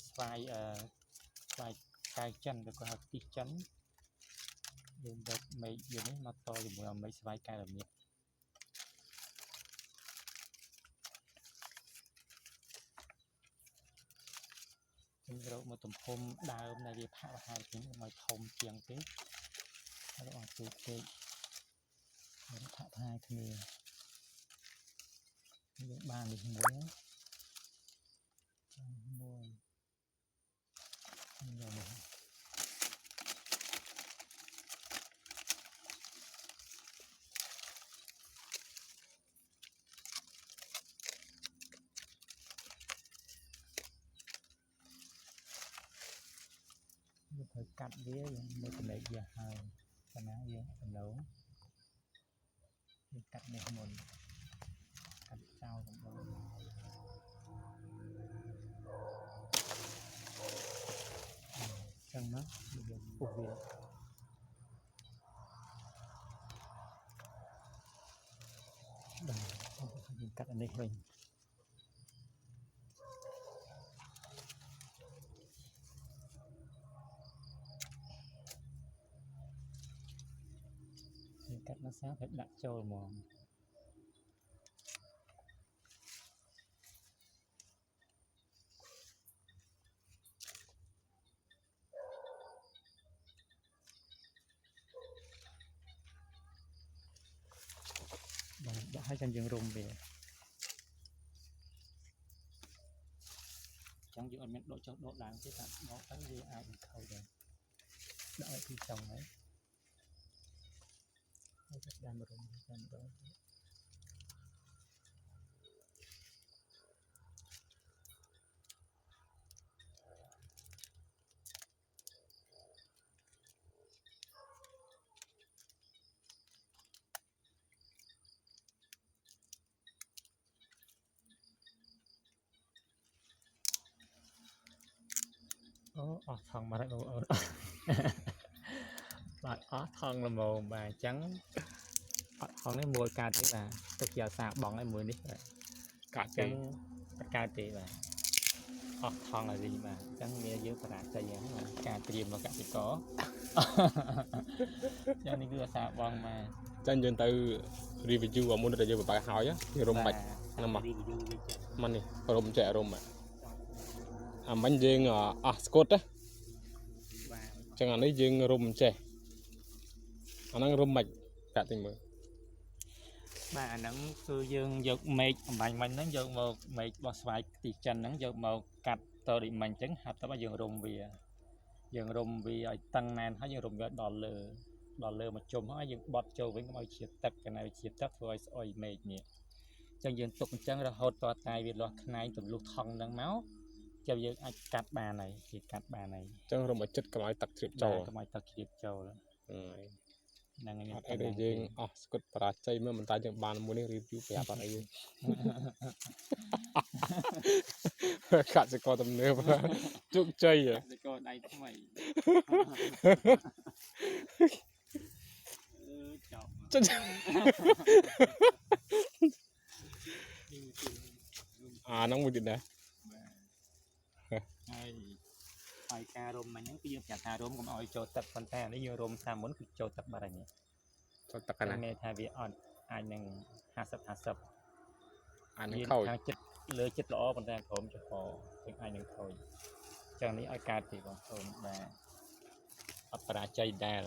ស្វាយស្វាយកាយចិនឬក៏ហៅទីចិនយើងដឹកមេឃយើងនេះមកតជាមួយមេឃស្វាយកាយរមៀតខ្ញុំរកមកទំហំដើមដែលវាផាក់ហើយជាងមកធំជាងទេហើយអត់ពេកយើងផាក់ហើយគ្នាយើងបាននេះមួយយកមកត្រូវកាត់វាយើងមើលចំណេះវាហើយប៉ុណ្ណាយើងដំឡូងយើងកាត់នេះមុនកាត់ចោលដំឡូងចឹងណាយើងពុះវាយើងកាត់អានេះវិញកាត់មកសាទៅដាក់ចូលហ្មងដាក់ឲ្យចាំយើងរុំវាចឹងយើងអត់មានដកចុះដកឡើងទេតែដកទៅវាអាចនឹងខូចដែរដាក់ឲ្យទីចុងហើយចាប់ដើមរុំតែម្ដងអូអស់ថងមកហើយបងប្អូនបាទអស់ថងល្មមបាទអញ្ចឹងអត់ថងនេះមួយកើតទេបាទទុកជាសាបងឲ្យមួយនេះបាទកាត់ចឹងកើតទេបាទអស់ថងឲ្យវិញបាទអញ្ចឹងវាយើងបរាជ័យហ្នឹងបាទការត្រៀមរបស់កសិករចឹងនេះគឺអាសាបងមកចឹងយើងទៅ review មុនដែលយើងបបាក់ហើយវារុំបាច់ណាស់មកមិននេះរុំចែករុំអាមិញយើងអស់ស្កុតណាបាទចឹងអានេះយើងរុំចេះអាហ្នឹងរុំមិនកាត់ទីមើលបាទអាហ្នឹងគឺយើងយកមេឃអំបញ្ញមិញហ្នឹងយកមកមេឃរបស់ស្វាយទីចិនហ្នឹងយកមកកាត់តដូចមិញអញ្ចឹងហើយតើយើងរុំវាឲ្យតឹងណែនហើយយើងរុំវាដល់លើមកជុំហើយយើងបត់ចូលវិញកុំឲ្យជាតិទឹកកណ្ដាលជាតិទឹកធ្វើឲ្យស្អុយមេឃនេះអញ្ចឹងយើងទុកអញ្ចឹងរហូតតតែវាលាស់ខ្នែងទម្លុះថងហ្នឹងមកចាំយើងអាចកាត់បានហើយគេកាត់បានហើយអញ្ចឹងរុំឲ្យចិត្តកុំឲ្យទឹកជ្រាបចូលកុំឲ្យទឹកជ្រាបចូលហ្នឹងហើយអត់ឲ្យយើងអស់ស្កុតបរាជ័យមើលមិនតាយើងបានមួយនេះ review ប្រាប់អត់អីកាត់សកលទំនើបជោគជ័យសកលដៃថ្មីចុចអាហ្នឹងមួយទៀតដែរហើយការរុំមិញហ្នឹងគឺយើងប្រាប់ថារុំកុំឲ្យចូលទឹកប៉ុន្តែអានេះយើងរុំតាមមុនគឺចូលទឹកបាត់ហើយចូលទឹកណាមានថាវាអត់អាចនឹង50អានឹងខូចខាងចិត្តលើចិត្តល្អប៉ុន្តែក្រោមចំហយើងអាចនឹងខូចចឹងនេះឲ្យកើតទីបងប្អូនបាទអបរាជ័យដែល